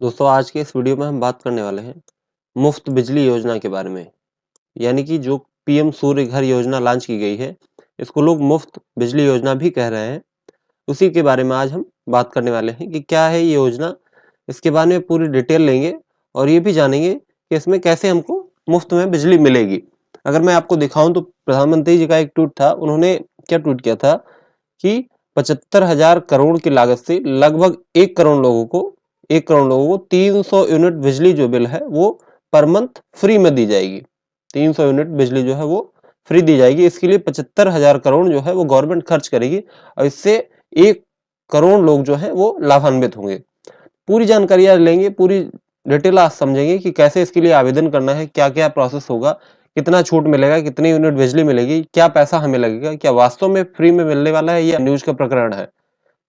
दोस्तों आज के इस वीडियो में हम बात करने वाले हैं मुफ्त बिजली योजना के बारे में। यानी कि जो पीएम सूर्य घर योजना लॉन्च की गई है, इसको लोग मुफ्त बिजली योजना भी कह रहे हैं। उसी के बारे में आज हम बात करने वाले हैं कि क्या है ये योजना, इसके बारे में पूरी डिटेल लेंगे और ये भी जानेंगे कि इसमें कैसे हमको मुफ्त में बिजली मिलेगी। अगर मैं आपको दिखाऊं तो प्रधानमंत्री जी का एक ट्वीट था, उन्होंने क्या ट्वीट किया था कि 75,000 करोड़ की लागत से लगभग 1 करोड़ लोगों को 300 यूनिट बिजली जो बिल है वो पर मंथ फ्री में दी जाएगी। 300 यूनिट बिजली जो है वो फ्री दी जाएगी। इसके लिए 75,000 करोड़ जो है वो गवर्नमेंट खर्च करेगी और इससे 1 करोड़ लोग जो है वो लाभान्वित होंगे। पूरी जानकारी आज लेंगे, पूरी डिटेल आज समझेंगे कि कैसे इसके लिए आवेदन करना है, क्या-क्या प्रोसेस होगा, कितना छूट मिलेगा, कितनी यूनिट बिजली मिलेगी, क्या पैसा हमें लगेगा, क्या वास्तव में फ्री में मिलने वाला है या न्यूज़ का प्रकरण है।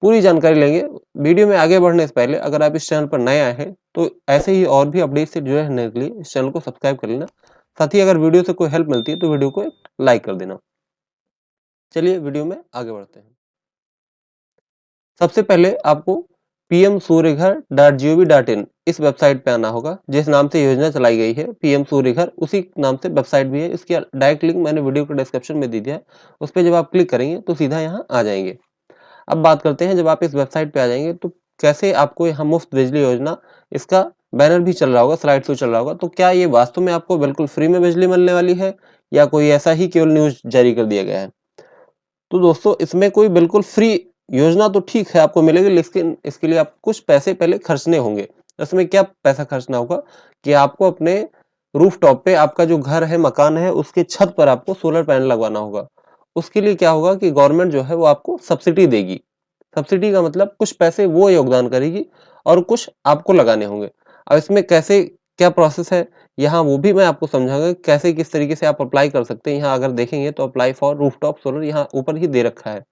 पूरी जानकारी लेंगे। वीडियो में आगे बढ़ने से पहले अगर आप इस चैनल पर नए आए हैं तो ऐसे ही और भी अपडेट से जुड़े रहने के लिए इस चैनल को सब्सक्राइब कर लेना। साथ ही अगर वीडियो से कोई हेल्प मिलती है तो वीडियो को एक लाइक कर देना। चलिए वीडियो में आगे बढ़ते हैं। सबसे पहले आपको pmsuryaghar.gov.in इस वेबसाइट पे आना होगा। जिस नाम से योजना चलाई गई है पीएम सूर्य घर, उसी नाम से वेबसाइट भी है। इसकी डायरेक्ट लिंक मैंने वीडियो के डिस्क्रिप्शन में दे दिया है। उस पर जब आप क्लिक करेंगे तो सीधा यहाँ आ जाएंगे। अब बात करते हैं, जब आप इस वेबसाइट पे आ जाएंगे तो कैसे आपको यहाँ मुफ्त बिजली योजना, इसका बैनर भी चल रहा होगा, स्लाइड शो चल रहा होगा। तो क्या ये वास्तव में आपको बिल्कुल फ्री में बिजली मिलने वाली है या कोई ऐसा ही केवल न्यूज़ जारी कर दिया गया है? तो दोस्तों इसमें कोई बिल्कुल फ्री योजना तो ठीक है आपको मिलेगी, लेकिन इसके लिए आपको कुछ पैसे पहले खर्चने होंगे। इसमें क्या पैसा खर्चना होगा कि आपको अपने रूफटॉप पे, आपका जो घर है, मकान है, उसके छत पर आपको सोलर पैनल लगवाना होगा। उसके लिए क्या होगा कि गवर्नमेंट जो है वो आपको सब्सिडी देगी। सब्सिडी का मतलब कुछ पैसे वो योगदान करेगी और कुछ आपको लगाने होंगे। अब इसमें कैसे क्या प्रोसेस है, यहाँ वो भी मैं आपको समझाऊंगा कैसे किस तरीके से आप अप्लाई कर सकते हैं। यहाँ अगर देखेंगे तो अप्लाई फॉर रूफटॉप सोलर यहाँ ऊपर ही दे रखा है।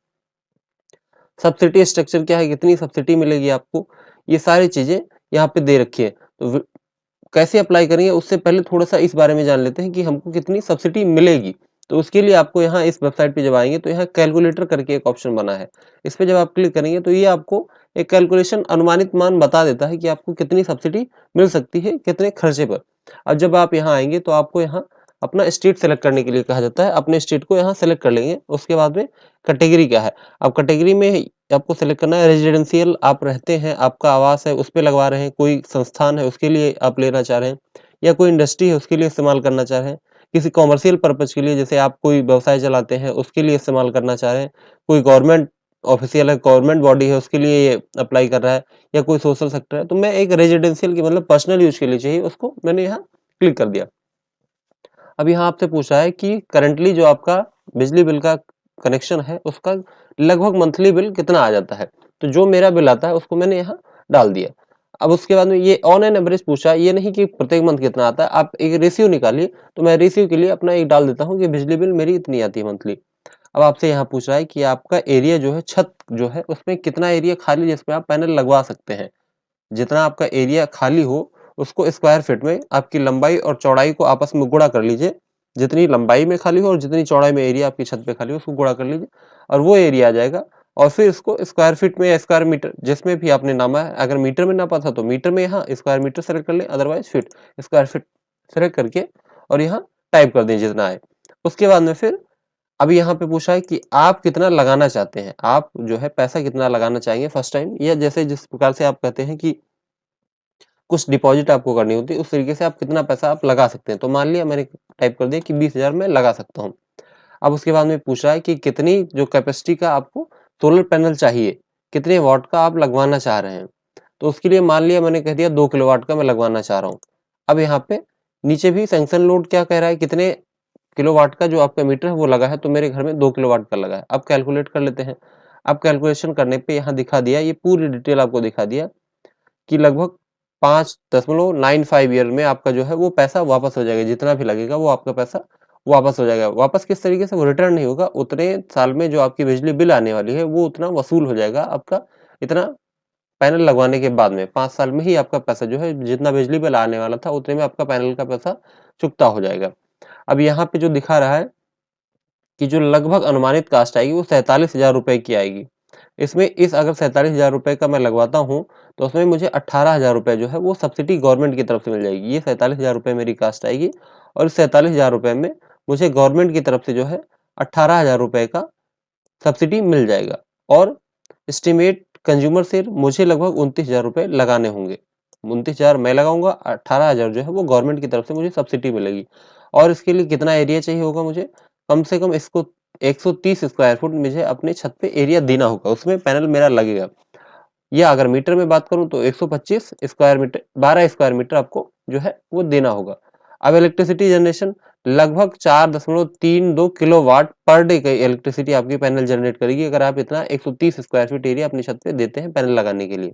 सब्सिडी स्ट्रक्चर क्या है, कितनी सब्सिडी मिलेगी आपको, ये सारी चीजें यहाँ पे दे रखी है। तो कैसे अप्लाई करेंगे उससे पहले थोड़ा सा इस बारे में जान लेते हैं कि हमको कितनी सब्सिडी मिलेगी। तो उसके लिए आपको यहाँ इस वेबसाइट पे जब आएंगे तो यहाँ कैलकुलेटर करके एक ऑप्शन बना है। इस पे जब आप क्लिक करेंगे तो ये आपको एक कैलकुलेशन अनुमानित मान बता देता है कि आपको कितनी सब्सिडी मिल सकती है कितने खर्चे पर। अब जब आप यहाँ आएंगे तो आपको यहाँ अपना स्टेट सेलेक्ट करने के लिए कहा जाता है। अपने स्टेट को यहाँ सेलेक्ट कर लेंगे। उसके बाद में कैटेगरी क्या है, अब कैटेगरी में आपको सेलेक्ट करना है। रेजिडेंशियल आप रहते हैं, आपका आवास है, उस पे लगवा रहे हैं, कोई संस्थान है उसके लिए आप लेना चाह रहे हैं, या कोई इंडस्ट्री है उसके लिए इस्तेमाल करना चाह रहे हैं, किसी कॉमर्शियल पर्पज के लिए, जैसे आप कोई व्यवसाय चलाते हैं उसके लिए इस्तेमाल करना चाह रहे हैं, कोई गवर्नमेंट ऑफिशियल है, गवर्नमेंट बॉडी है उसके लिए ये अप्लाई कर रहा है, या कोई सोशल सेक्टर है। तो मैं एक रेजिडेंशियल की मतलब पर्सनल यूज के लिए चाहिए, उसको मैंने यहाँ क्लिक कर दिया। अब यहाँ आपसे पूछा है कि करंटली जो आपका बिजली बिल का कनेक्शन है उसका लगभग मंथली बिल कितना आ जाता है। तो जो मेरा बिल आता है उसको मैंने यहाँ डाल दिया। अब उसके बाद में ये ऑन एन एवरेज पूछा, ये नहीं कि प्रत्येक मंथ कितना आता है, आप एक रेशियो निकालिए। तो मैं रेशियो के लिए अपना एक डाल देता हूँ कि बिजली बिल मेरी इतनी आती है मंथली। अब आपसे यहाँ पूछ रहा है कि आपका एरिया जो है, छत जो है, उसमें कितना एरिया खाली जिसमें आप पैनल लगवा सकते हैं। जितना आपका एरिया खाली हो उसको स्क्वायर फीट में आपकी लंबाई और चौड़ाई को आपस में गुणा कर लीजिए। जितनी लंबाई में खाली हो और जितनी चौड़ाई में एरिया आपकी छत पे खाली हो उसको गुणा कर लीजिए और वो एरिया आ जाएगा। और फिर इसको स्क्वायर फीट में या स्क्वायर मीटर जिसमें भी आपने नामा है, अगर मीटर में नापा था तो मीटर में यहाँ स्क्वायर मीटर सेलेक्ट कर लें, otherwise feet, square feet select करके और यहाँ टाइप कर दें जितना है। उसके बाद में फिर अभी यहाँ पे पूछा है कि आप कितना लगाना चाहते हैं, आप जो है पैसा कितना लगाना चाहेंगे फर्स्ट टाइम, या जैसे जिस प्रकार से आप कहते हैं कि कुछ डिपॉजिट आपको करनी होती है, उस तरीके से आप कितना पैसा आप लगा सकते हैं। तो मान लिया मैंने टाइप कर दिया कि 20,000 मैं लगा सकता हूँ। अब उसके बाद में पूछ रहा है कि कितनी जो कैपेसिटी का आपको सोलर पैनल चाहिए, कितने वॉट का आप लगवाना चाह रहे हैं। तो उसके लिए मान लिया मैंने कह दिया 2 किलोवाट का मैं लगवाना चाह रहा हूँ। अब यहाँ पे नीचे भी सैंक्शन लोड क्या कह रहा है, कितने किलोवाट का जो आपका मीटर है वो लगा है। तो मेरे घर में 2 किलोवाट का लगा है। अब कैलकुलेट कर लेते हैं। अब कैलकुलेशन करने पे यहाँ दिखा दिया, ये पूरी डिटेल आपको दिखा दिया कि लगभग 5.95 ईयर में आपका जो है वो पैसा वापस हो जाएगा। जितना भी लगेगा वो आपका पैसा वापस हो जाएगा। वापस किस तरीके से, वो रिटर्न नहीं होगा, उतने साल में जो आपकी बिजली बिल आने वाली है वो उतना वसूल हो जाएगा आपका। इतना पैनल लगवाने के बाद में 5 साल में ही आपका पैसा जो है, जितना बिजली बिल आने वाला था उतने में आपका पैनल का पैसा चुकता हो जाएगा। अब यहाँ पे जो दिखा रहा है कि जो लगभग अनुमानित कास्ट आएगी वो 47,000 रुपए की आएगी। इसमें इस अगर 47,000 रुपए का मैं लगवाता हूँ, तो उसमें मुझे 18,000 रुपए जो है वो सब्सिडी गवर्नमेंट की तरफ से मिल जाएगी। ये 47,000 रुपए मेरी कास्ट आएगी और इस 47,000 रुपए में मुझे गवर्नमेंट की तरफ से जो है 18,000 रुपए का सब्सिडी मिल जाएगा और एस्टिमेट कंज्यूमर सेल मुझे लगभग 29,000 रुपए लगाने होंगे। 29,000 मैं लगाऊंगा, 18,000 जो है वो गवर्नमेंट की तरफ से मुझे सब्सिडी मिलेगी। और इसके लिए कितना एरिया चाहिए होगा मुझे? कम से कम इसको 130 स्क्वायर फुट मुझे अपने छत पे एरिया देना होगा, उसमें पैनल मेरा लगेगा। या अगर मीटर में बात करूं तो 125 स्क्वायर मीटर, 12 स्क्वायर मीटर आपको जो है वो देना होगा। अब इलेक्ट्रिसिटी जनरेशन लगभग 4.32 किलोवाट पर डे का इलेक्ट्रिसिटी आपकी पैनल जनरेट करेगी, अगर आप इतना 130 स्क्वायर फीट एरिया अपनी छत पे देते हैं पैनल लगाने के लिए।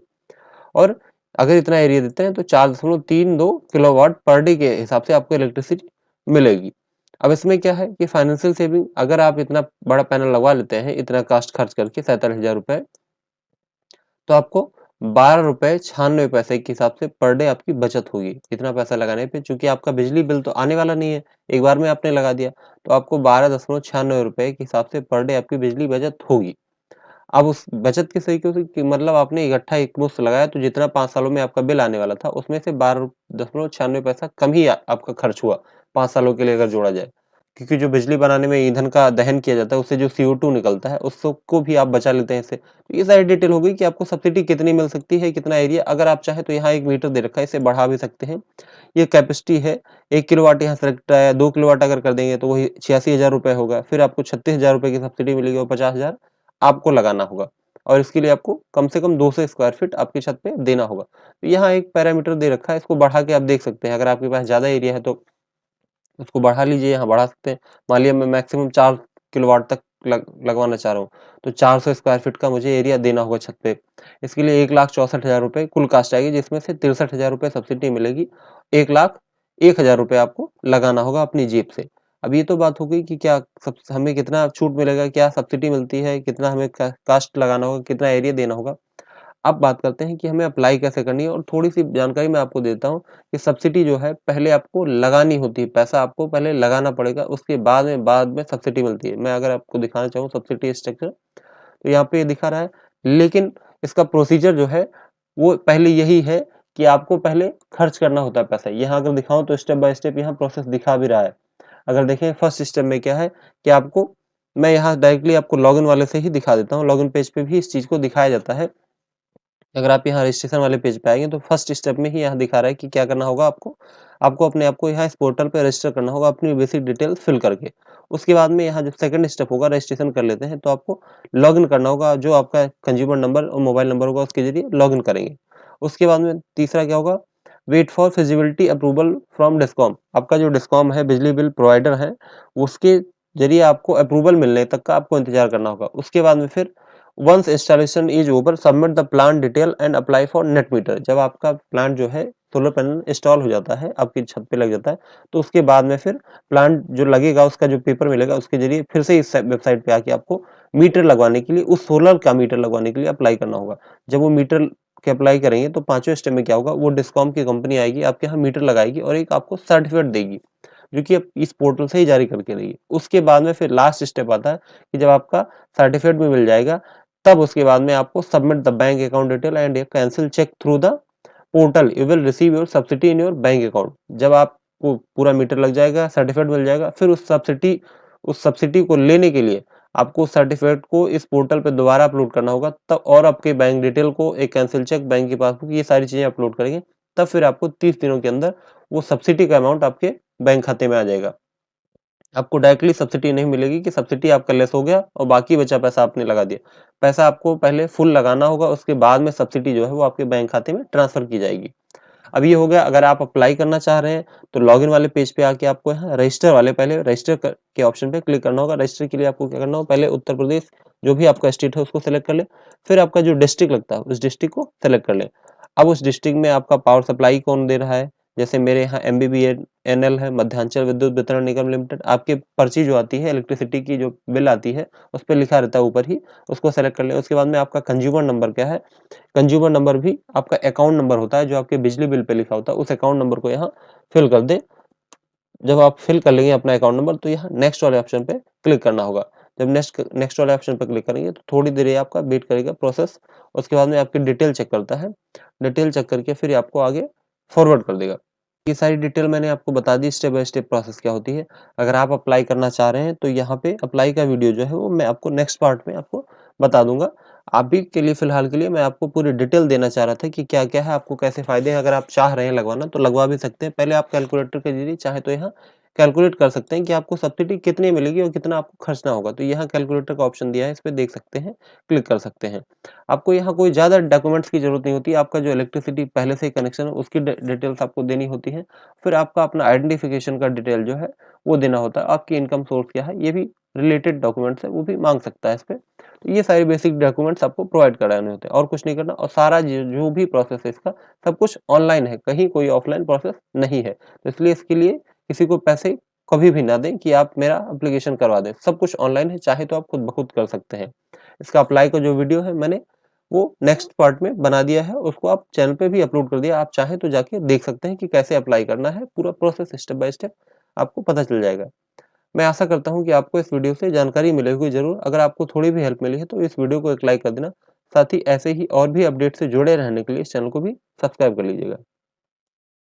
और अगर इतना एरिया देते हैं तो 4.32 किलोवाट पर डे के हिसाब से आपको इलेक्ट्रिसिटी मिलेगी। अब इसमें क्या है कि फाइनेंशियल सेविंग, अगर आप इतना बड़ा पैनल लगवा लेते हैं इतना कास्ट खर्च करके 47,000 रुपए, तो आपको 12 रुपए 96 पैसे के हिसाब से पर डे आपकी बचत होगी इतना पैसा लगाने पे। चूंकि आपका बिजली बिल तो आने वाला नहीं है, एक बार में आपने लगा दिया, तो आपको 12.96 रुपए के हिसाब से पर डे आपकी बिजली बचत होगी। अब उस बचत किस तरीके से कि मतलब आपने इकट्ठा एक मुश्त लगाया, तो जितना 5 सालों में आपका बिल आने वाला था उसमें से 12.96 पैसा कम ही आपका खर्च हुआ 5 सालों के लिए अगर जोड़ा जाए। क्योंकि जो बिजली बनाने में ईंधन का दहन किया जाता है उससे जो CO2 निकलता है उसको भी आप बचा लेते हैं इससे। तो ये सारी डिटेल हो गई कि आपको सब्सिडी कितनी मिल सकती है, कितना एरिया। अगर आप चाहें तो यहाँ एक मीटर दे रखा है, इसे बढ़ा भी सकते हैं। ये कैपेसिटी है, 1 किलोवाट यहाँ सेलेक्ट है, 2 किलोवाट अगर कर देंगे तो वही 86,000 रुपए होगा। फिर आपको 36,000 रुपए की सब्सिडी मिलेगी और 50,000 आपको लगाना होगा। और इसके लिए आपको कम से कम 200 स्क्वायर फीट आपकी छत पे देना होगा। तो यहाँ एक पैरामीटर दे रखा है, इसको बढ़ा के आप देख सकते हैं। अगर आपके पास ज़्यादा एरिया है तो उसको बढ़ा लीजिए, यहाँ बढ़ा सकते हैं। मान लिया मैं मैक्सिमम 4 किलोवाट तक लगवाना चाह रहा हूँ, तो 400 स्क्वायर फीट का मुझे एरिया देना होगा छत पे। इसके लिए 1,64,000 रुपए कुल कास्ट आएगी, जिसमें से 63,000 रुपए सब्सिडी मिलेगी। 1,01,000 रुपए आपको लगाना होगा अपनी जेब से। अब ये तो बात हो गई कि क्या हमें कितना छूट मिलेगा, क्या सब्सिडी मिलती है, कितना हमें कास्ट लगाना होगा, कितना एरिया देना होगा। अब बात करते हैं कि हमें अप्लाई कैसे करनी है, और थोड़ी-सी जानकारी मैं आपको देता हूँ कि सब्सिडी जो है पहले आपको लगानी होती है, पैसा आपको पहले लगाना पड़ेगा, उसके बाद में सब्सिडी मिलती है। मैं अगर आपको दिखाना चाहूँ सब्सिडी स्ट्रक्चर, तो यहाँ पे ये दिखा रहा है, लेकिन इसका प्रोसीजर जो है वो पहले यही है कि आपको पहले खर्च करना होता है पैसा। यहाँ अगर दिखाऊँ तो स्टेप बाय स्टेप यहाँ प्रोसेस दिखा भी रहा है। अगर देखें फर्स्ट स्टेप में क्या है कि आपको, मैं यहाँ डायरेक्टली आपको लॉगिन वाले से ही दिखा देता हूँ, लॉगिन पेज पे भी इस चीज़ को दिखाया जाता है। अगर आप यहाँ रजिस्ट्रेशन वाले पेज पे आएँगे तो फर्स्ट स्टेप में ही यहाँ दिखा रहा है कि क्या करना होगा आपको। आपको अपने आप को यहाँ इस पोर्टल पे रजिस्टर करना होगा अपनी बेसिक डिटेल्स फिल करके। उसके बाद में यहाँ जो सेकंड स्टेप होगा, रजिस्ट्रेशन कर लेते हैं, तो आपको लॉगिन करना होगा, जो आपका कंज्यूमर नंबर और मोबाइल नंबर होगा उसके ज़रिए लॉगिन करेंगे। उसके बाद में तीसरा क्या होगा, wait for feasibility approval from discom. आपका जो डिस्कॉम है, बिजली बिल प्रोवाइडर है, उसके ज़रिए आपको अप्रूवल मिलने तक का आपको इंतज़ार करना होगा। उसके बाद में फिर once installation is over submit the plan detail and apply for net meter. जब आपका प्लांट जो है सोलर पैनल इंस्टॉल हो जाता है, आपकी छत पे लग जाता है, तो उसके बाद में फिर प्लांट जो लगेगा उसका जो पेपर मिलेगा उसके जरिए फिर से इस वेबसाइट पे आके आपको मीटर लगवाने के लिए, उस सोलर का मीटर लगवाने के लिए अप्लाई करना होगा। जब वो मीटर के अप्लाई करेंगे तो पांचवें स्टेप में क्या होगा, वो डिस्कॉम की कंपनी आएगी, आपके यहाँ मीटर लगाएगी और एक आपको सर्टिफिकेट देगी, जो कि आप इस पोर्टल से ही जारी करके देगी। उसके बाद में फिर लास्ट स्टेप आता है कि जब आपका सर्टिफिकेट भी मिल जाएगा, तब उसके बाद में आपको submit the bank account detail and A cancel cheque through the portal, you will receive your subsidy in your bank account. जब आपको पूरा मीटर लग जाएगा, सर्टिफिकेट मिल जाएगा, फिर उस सब्सिडी को लेने के लिए आपको सर्टिफिकेट को इस पोर्टल पे दोबारा अपलोड करना होगा, तब और आपके बैंक डिटेल को, एक कैंसिल चेक, बैंक की पासबुक, ये सारी चीजें अपलोड करेंगे, तब फिर आपको 30 दिनों के अंदर वो सब्सिडी का अमाउंट आपके बैंक खाते में आ जाएगा। आपको डायरेक्टली सब्सिडी नहीं मिलेगी कि सब्सिडी आपका लेस हो गया और बाकी बचा पैसा आपने लगा दिया। पैसा आपको पहले फुल लगाना होगा, उसके बाद में सब्सिडी जो है वो आपके बैंक खाते में ट्रांसफर की जाएगी। अब ये हो गया, अगर आप अप्लाई करना चाह रहे हैं तो लॉगिन वाले पेज पे आके आपको यहाँ रजिस्टर वाले, पहले रजिस्टर के ऑप्शन पे क्लिक करना होगा। रजिस्टर के लिए आपको क्या करना होगा, पहले उत्तर प्रदेश जो भी आपका स्टेट है उसको सेलेक्ट कर ले, फिर आपका जो डिस्ट्रिक्ट लगता है उस डिस्ट्रिक्ट को सेलेक्ट कर ले। अब उस डिस्ट्रिक्ट में आपका पावर सप्लाई कौन दे रहा है, जैसे मेरे यहाँ MBBNL है, मध्यांचल विद्युत वितरण निगम लिमिटेड। आपकी पर्ची जो आती है इलेक्ट्रिसिटी की, जो बिल आती है उस पर लिखा रहता है ऊपर ही, उसको सेलेक्ट कर ले। उसके बाद में आपका कंज्यूमर नंबर क्या है, कंज्यूमर नंबर भी आपका अकाउंट नंबर होता है जो आपके बिजली बिल पे लिखा होता है, उस अकाउंट नंबर को यहाँ फिल कर दे। जब आप फिल कर लेंगे अपना अकाउंट नंबर, तो यहाँ नेक्स्ट वाले ऑप्शन पे क्लिक करना होगा। जब नेक्स्ट वाले ऑप्शन पर क्लिक करेंगे तो थोड़ी देर ये आपका वेट करेगा प्रोसेस। उसके बाद में आपकी डिटेल चेक करता है, डिटेल चेक करके फिर आपको आगे फॉरवर्ड कर देगा। ये सारी डिटेल मैंने आपको बता दी, स्टेप बाय स्टेप प्रोसेस क्या होती है। अगर आप अप्लाई करना चाह रहे हैं तो यहाँ पे अप्लाई का वीडियो जो है वो मैं आपको नेक्स्ट पार्ट में आपको बता दूंगा। अभी के लिए फिलहाल के लिए मैं आपको पूरी डिटेल देना चाह रहा था कि क्या क्या है, आपको कैसे फायदे हैं। अगर आप चाह रहे हैं लगवाना तो लगवा भी सकते हैं। पहले आप कैलकुलेटर के जरिए चाहे तो यहाँ कैलकुलेट कर सकते हैं कि आपको सब्सिडी कितनी मिलेगी और कितना आपको खर्चना होगा। तो यहाँ कैलकुलेटर का ऑप्शन दिया है, इस पे देख सकते हैं, क्लिक कर सकते हैं। आपको यहाँ कोई ज़्यादा डॉक्यूमेंट्स की ज़रूरत नहीं होती। आपका जो इलेक्ट्रिसिटी पहले से ही कनेक्शन है उसकी डिटेल्स आपको देनी होती है। फिर आपका अपना आइडेंटिफिकेशन का डिटेल जो है वो देना होता है। आपकी इनकम सोर्स क्या है, ये भी रिलेटेड डॉक्यूमेंट्स है, वो भी मांग सकता है इस पे। तो ये सारे बेसिक डॉक्यूमेंट्स आपको प्रोवाइड कराने होते हैं और कुछ नहीं करना। और सारा जो भी प्रोसेस है इसका, सब कुछ ऑनलाइन है, कहीं कोई ऑफलाइन प्रोसेस नहीं है। तो इसलिए इसके लिए किसी को पैसे कभी भी ना दें कि आप मेरा एप्लीकेशन करवा दें। सब कुछ ऑनलाइन है, चाहे तो आप खुद ब खुद कर सकते हैं। इसका अप्लाई का जो वीडियो है मैंने वो नेक्स्ट पार्ट में बना दिया है, उसको आप चैनल पे भी अपलोड कर दिया। आप चाहें तो जाके देख सकते हैं कि कैसे अप्लाई करना है, पूरा प्रोसेस स्टेप बाय स्टेप आपको पता चल जाएगा। मैं आशा करता हूँ कि आपको इस वीडियो से जानकारी मिली होगी ज़रूर। अगर आपको थोड़ी भी हेल्प मिली है तो इस वीडियो को एक लाइक कर देना। साथ ही ऐसे ही और भी अपडेट से जुड़े रहने के लिए इस चैनल को भी सब्सक्राइब कर लीजिएगा।